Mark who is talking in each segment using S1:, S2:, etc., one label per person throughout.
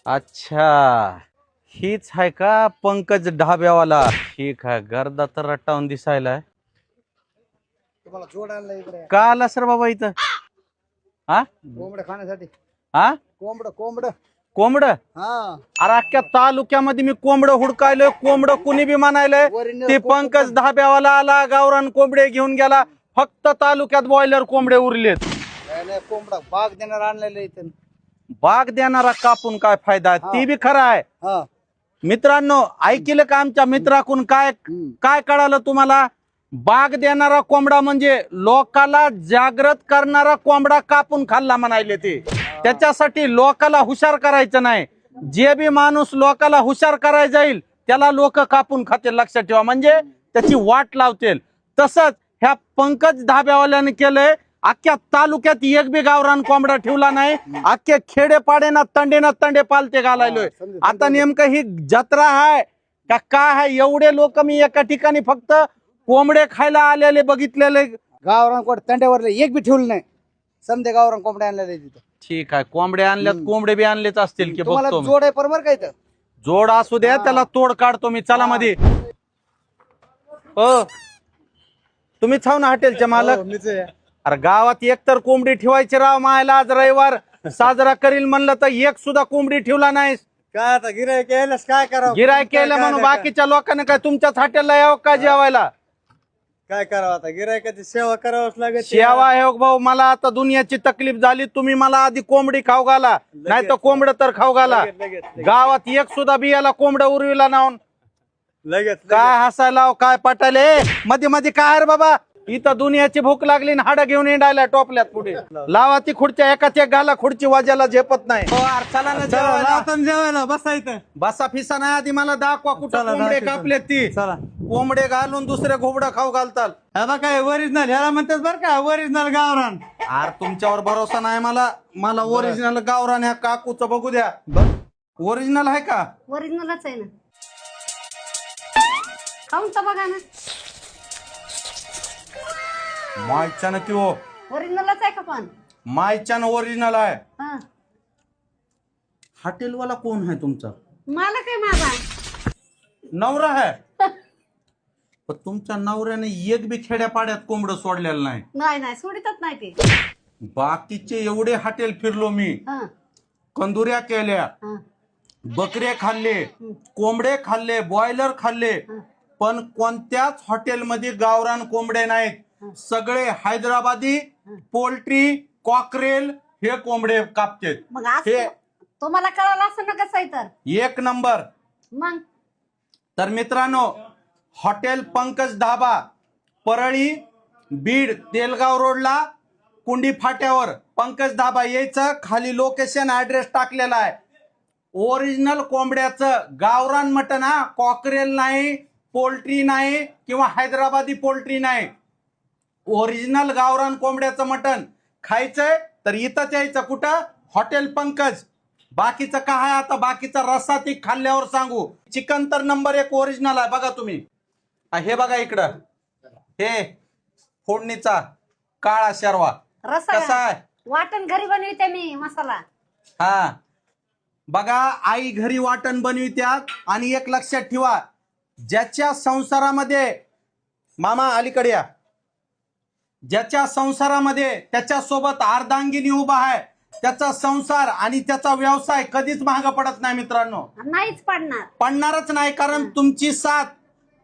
S1: अच्छा, हीच आहे का पंकज ढाब्यावाला? ठीक आहे, गर्दा तर रट्टावून दिसायलाय.
S2: तुम्हाला जोड आणला इकडे
S1: का आला सर बाबा इथं? हा
S2: कोंबड खाण्यासाठी.
S1: हा
S2: कोंबड कोंबड.
S1: कोंबड?
S2: हा
S1: अरे अख्ख्या तालुक्यामध्ये मी कोंबड हुडकायलोय, कोंबड कुणी बी म्हणायलंय.
S2: वरील
S1: ते पंकज ढाब्यावाला आला, गावरान कोंबडे घेऊन गेला. फक्त तालुक्यात बॉयलर कोंबडे उरलेत.
S2: नाही कोंबडा बाग देणार आणलेलं इथं.
S1: बाग देणारा कापून काय फायदा? ती बी खरं आहे.
S2: हा
S1: मित्रांनो, ऐकलं का आमच्या मित्राकडून? काय काय कळालं तुम्हाला? बाग देणारा कोंबडा म्हणजे लोकाला जागृत करणारा कोंबडा कापून खाल्ला म्हणायले ते. त्याच्यासाठी लोकाला हुशार करायचं नाही. जे बी माणूस लोकाला हुशार करायला जाईल त्याला लोक कापून खातील, लक्षात ठेवा. म्हणजे त्याची वाट लावतील. तसंच ह्या पंकज ढाब्यावाल्याने केलंय. अख्ख्या तालुक्यात एक बी गावरान कोंबडा ठेवला नाही. अख्खे खेडेपाडे तंडे पालते घालायलोय. आता नेमकं ही जत्रा आहे का काय आहे? एवढे लोक मी एका ठिकाणी फक्त कोंबडे खायला आलेले बघितलेले.
S2: गावरान कोंबड तंड्यावरले एक बी ठेवलं नाही. समजे गावरान कोंबडे आणलेले तिथं.
S1: ठीक आहे, कोंबडे आणल्यात, कोंबडे बी आणलेच असतील की
S2: तुम्हाला
S1: बघतो मी.
S2: जोड आहे बरोबर का इथं?
S1: जोड असू द्या, त्याला तोड काढतो मी. चला मध्ये. हो, तुम्ही छाव ना हॉटेलचे मालक? अरे गावात एक तर कोंबडी ठेवायची राव. मायला आज रविवार साजरा करील म्हणलं तर एक सुद्धा कोंबडी ठेवला नाहीस.
S2: काय आता गिरायक यायलाच काय करावं?
S1: गिरायक केलं म्हणून बाकीच्या लोकांना काय तुमच्याच हॉटेलला यावं का जेवायला?
S2: काय करावं आता? गिरायकाची सेवा करावंच लागेल.
S1: शेवा आहे हो भाऊ. मला आता दुनियाची तकलीफ झाली. तुम्ही मला आधी कोंबडी खाऊ घाला, नाही तर कोंबड तर खाऊ घाला. गावात एक सुद्धा बियाला कोंबड उरविला नाहून
S2: लगेच
S1: काय हसायला हो, काय पटाले मध्ये मध्ये काय रे बाबा? इथं दुनियाची भूक लागली ना हाडं घेऊन येणार टोपल्यात पुढे. लावा ती खुर्च्या, एकाच एक घाला खुर्ची, वाजायला झेपत नाही. हो यार, चला ना जेवायला.
S2: जेवायला बसायचं.
S1: बसा फिसा नाही, आधी मला दाखवा कुठं कोंबडे कापलेत ती.
S2: चला
S1: कोंबडे घालून दुसरे घोबडं खाऊ घालताल.
S2: काय ओरिजिनल ह्याला म्हणतात बरं का? ओरिजिनल गावरान.
S1: यार तुमच्यावर भरोसा नाही मला. मला ओरिजिनल गावरान ह्या काकूचं बघू द्या. ओरिजिनल आहे का?
S3: ओरिजिनलच आहे ना. खाऊन तर बघा ना.
S1: मायच्यान ती हो,
S3: ओरिजिनलच आहे का पण?
S1: मायच्यान ओरिजिनल आहे.
S3: हा.
S1: हॉटेलवाला कोण आहे तुमचा?
S3: मालक आहे माझा.
S1: नवरा आहे? पण तुमच्या नवऱ्याने एक बी खेड्यापाड्यात कोंबड सोडलेलं नाही.
S3: नाही नाही सोडितच नाही ते.
S1: बाकीचे एवढे हॉटेल फिरलो मी.
S3: हा
S1: कंदुऱ्या केल्या,
S3: हा
S1: बकरे खाल्ले, कोंबडे खाल्ले, बॉयलर खाल्ले, पण कोणत्याच हॉटेलमध्ये गावरान कोंबडे नाहीत. सगळे हैदराबादी पोल्ट्री कॉकरेल हे कोंबडे कापतेत.
S3: मग
S1: हे
S3: आज तुम्हाला कळालं असं ना कसं आहे तर.
S1: एक नंबर.
S3: मग
S1: तर मित्रांनो, हॉटेल पंकज ढाबा, परळी, बीड, तेलगाव रोडला, कुंडी फाट्यावर पंकज ढाबा यायचं. खाली लोकेशन ऍड्रेस टाकलेला आहे. ओरिजिनल कोंबड्याचं गावरान मटन, हा कॉकरेल नाही, पोल्ट्री नाही किंवा हैदराबादी पोल्ट्री नाही. ओरिजिनल गावरान कोंबड्याचं मटन खायचंय तर इथंच यायचं. कुठं? हॉटेल पंकज. बाकीचं काय आता? बाकीचा रस्सा ती खाल्ल्यावर सांगू. चिकन तर नंबर 1 ओरिजिनल आहे. बघा तुम्ही, हे बघा इकडं, हे फोडणीचा काळा शर्वा
S3: रस्सा
S1: कसा आहे?
S3: वाटण घरी बनविते मी मसाला.
S1: हा बघा, आई घरी वाटण बनवित्यात. आणि एक लक्षात ठेवा, ज्याच्या संसारामध्ये, मामा अलीकडे या, ज्याच्या संसारामध्ये त्याच्यासोबत अर्धांगिनी उभा आहे, त्याचा संसार आणि त्याचा व्यवसाय कधीच महाग पडत नाही मित्रांनो.
S3: नाहीच पडणार.
S1: पडणारच नाही. कारण तुमची साथ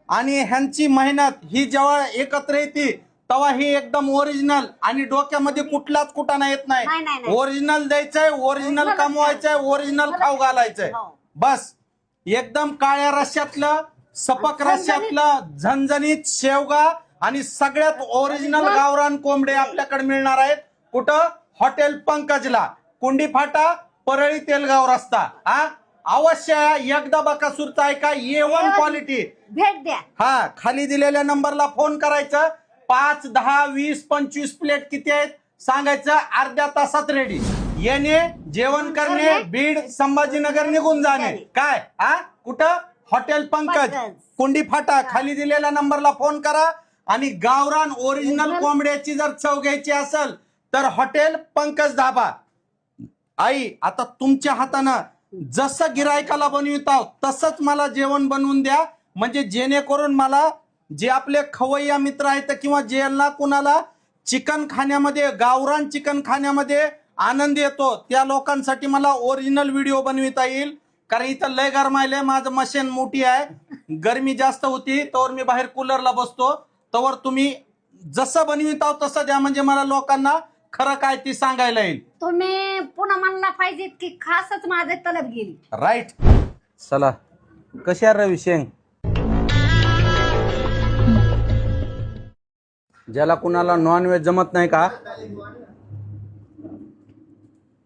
S1: आणि ह्यांची मेहनत ही जेव्हा एकत्र येते तेव्हा ही एकदम ओरिजिनल आणि डोक्यामध्ये कुठलाच कुटाणा येत
S3: नाही,
S1: नाही.
S3: नाही, नाही.
S1: ओरिजिनल द्यायचंय, ओरिजिनल कमवायचंय, ओरिजिनल खाऊ घालायचंय.
S3: हो.
S1: बस एकदम काळ्या रश्यातलं, सपक रश्यातलं, झणझणीत शेवगा आणि सगळ्यात ओरिजिनल गावरान कोंबडे आपल्याकडे मिळणार आहेत. कुठं? हॉटेल पंकजला, कुंडी फाटा, परळी, तेलगाव रस्ता. हा अवश्य एकदा बकासूरचा आहे का A1 क्वालिटी.
S3: भेट द्या.
S1: हा खाली दिलेल्या नंबरला फोन करायचं. 5, 10, 20, 25 प्लेट किती आहेत सांगायचं. अर्ध्या तासात रेडी. येणे, जेवण करणे, बीड, संभाजीनगर निघून जाणे. काय? हा कुठं? हॉटेल पंकज, कुंडी फाटा. खाली दिलेल्या नंबरला फोन करा. आणि गावरान ओरिजिनल कोंबड्याची जर चव घ्यायची असेल तर हॉटेल पंकज ढाबा. आई आता तुमच्या हातानं जसं गिरायकाला बनविता तसंच मला जेवण बनवून द्या, म्हणजे जेणेकरून मला जे आपले खवय्या मित्र आहेत किंवा ज्यांना कुणाला चिकन खाण्यामध्ये, गावरान चिकन खाण्यामध्ये आनंद येतो, त्या लोकांसाठी मला ओरिजिनल व्हिडिओ बनविता येईल. कारण इथं लय गरमायलंय, माझं मशीन मोठी आहे, गरमी जास्त होती, तर मी बाहेर कूलरला बसतो. तर तुम्ही जसं बनविता तसं द्या, म्हणजे मला लोकांना खरं काय ती सांगायला येईल.
S3: तुम्ही पुन्हा म्हणला पाहिजेत की खासच माझे तलब गेली.
S1: राईट. चला, कशी आहे रवी शेंग? ज्याला कुणाला नॉनव्हेज जमत नाही का,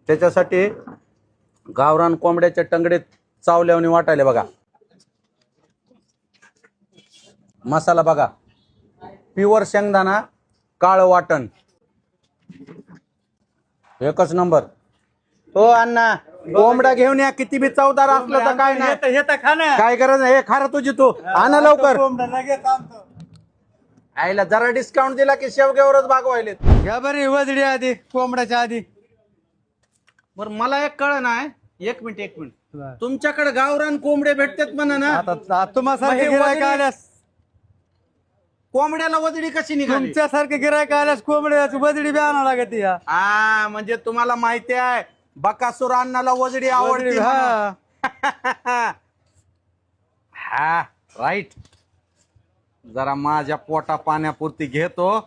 S1: त्याच्यासाठी गावरान कोंबड्याच्या टंगडीत चावल्याने वाटायले बघा. मसाला बघा, प्युअर शेंगदाणा, काळ वाटण, एकच नंबर. हो अण्णा, कोंबडा घेऊन या, किती बी चवदार असलं तर काय नाही, काय गरज नाही. हे खार तुझी तू आणा लवकर. आईला जरा डिस्काउंट दिला की शेवग्यावरच भागवायले.
S2: घ्या बरी वजडी आधी, कोंबड्याच्या आधी.
S1: बरं मला एक कळ नाही, एक मिनिट, तुमच्याकडे गावरान कोंबडे भेटतात म्हणा ना,
S2: आता तुम्हासारखे
S1: मग हे
S2: गिरायक
S1: वजडी-
S2: आल्यास,
S1: कोंबड्याला वजडी कशी निघाली?
S2: तुमच्यासारखे गिरायक आल्यास कोंबड्याची वजडी बी आणावं लागत या.
S1: हा, म्हणजे तुम्हाला माहिती आहे बकासूर अण्णाला वजडी आवडते.
S2: हा.
S1: हा राईट. जरा माझ्या पोटा पाण्यापुरती घेतो.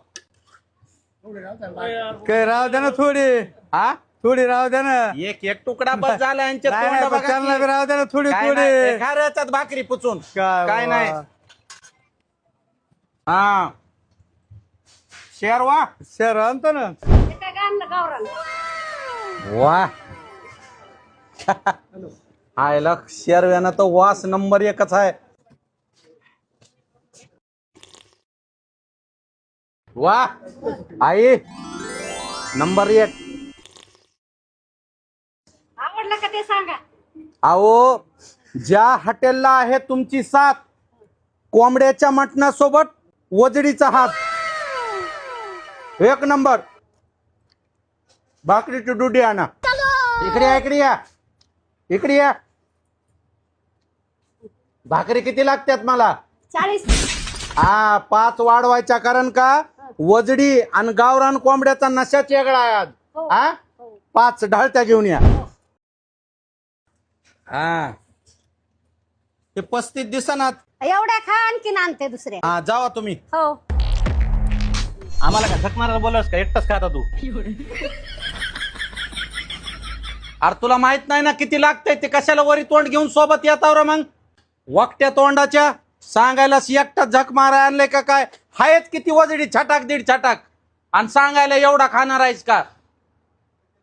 S2: काय राहू द्या ना थोडी,
S1: हा,
S2: थोडी राहू द्या ना.
S1: एक एक तुकडा बस झाला यांच्या
S2: नाही,
S1: तोंड
S2: नाही, पण
S1: बघा
S2: त्यांना
S1: की.
S2: बी राहू द्या ना थोडी
S1: काय
S2: थोडी.
S1: नाही, एखाद्याच्यात भाकरी पुचून काय नाही. हा, शेरवा
S2: शहर आणतो ना.
S3: हे काय आणलं गावरान?
S1: वा. आयला शेरव्यानं तर वास नंबर एकच आहे. वा आई, नंबर एक.
S3: आवडलं का ते सांगा.
S1: अहो, ज्या हॉटेलला आहे तुमची साथ, कोंबड्याच्या मटणासोबत वजडीचा हात, एक नंबर. भाकरीची डुडी आणा. इकडे या, इकडे या, इकडे या. भाकरी किती लागतात मला?
S3: 40.
S1: हा, 5 वाढवायच्या, कारण का वजडी आणि गावरान कोंबड्याचा नशाच वेगळा आहे आज.
S3: हो.
S1: हा, 5 ढाळत्या घेऊन या. हा, ते 35 दिसनात.
S3: एवढ्या खा, आणखीन आणते दुसरे.
S1: हा, जावा तुम्ही.
S3: हो.
S1: आम्हाला का झक मारायला बोलस का? एकटाच खाता तू? अरे तुला माहित नाही ना किती लागतंय ते, कशाला वरी तोंड घेऊन सोबत येतावर मग वकट्या तोंडाच्या सांगायला एकटाच झक मारायला आणले का काय? हायच किती वजडी, छटाक दीड छटाक, आणि सांगायला एवढा खाणार आहेस का?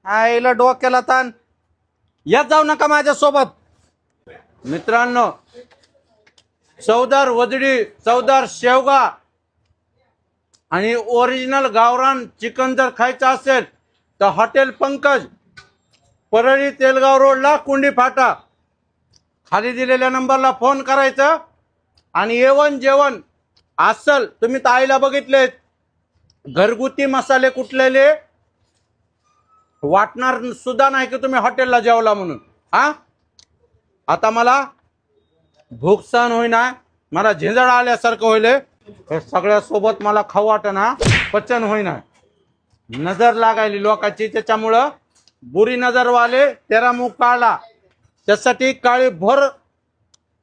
S1: आईला डोक्याला ताण. येत जाऊ नका माझ्या सोबत. मित्रांनो, चवदार वजडी, चवदार शेवगा आणि ओरिजिनल गावरान चिकन जर खायचं असेल तर हॉटेल पंकज, परळी तेलगाव रोडला, कुंडी फाटा, खाली दिलेल्या नंबरला फोन करायचं. आणि येवण जेवण असल, तुम्ही तर आईला बघितले, घरगुती मसाले कुठलेले वाटणार सुद्धा नाही की तुम्ही हॉटेलला जेवला म्हणून. हा, आता मला भूक सहन होईना, मला झिंजळ आल्यासारखं होईल. हे सगळ्या सोबत मला खाऊ वाटना, पचन होईना, नजर लागायली लोकांची, त्याच्यामुळं बुरी नजर वाले तेरा मुख काढला. त्यासाठी काळी भर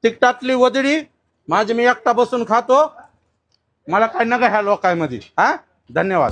S1: तिकटातली वजडी माझी मी एकटा बसून खातो. मला काय नका ह्या लोकांमध्ये. हा, धन्यवाद.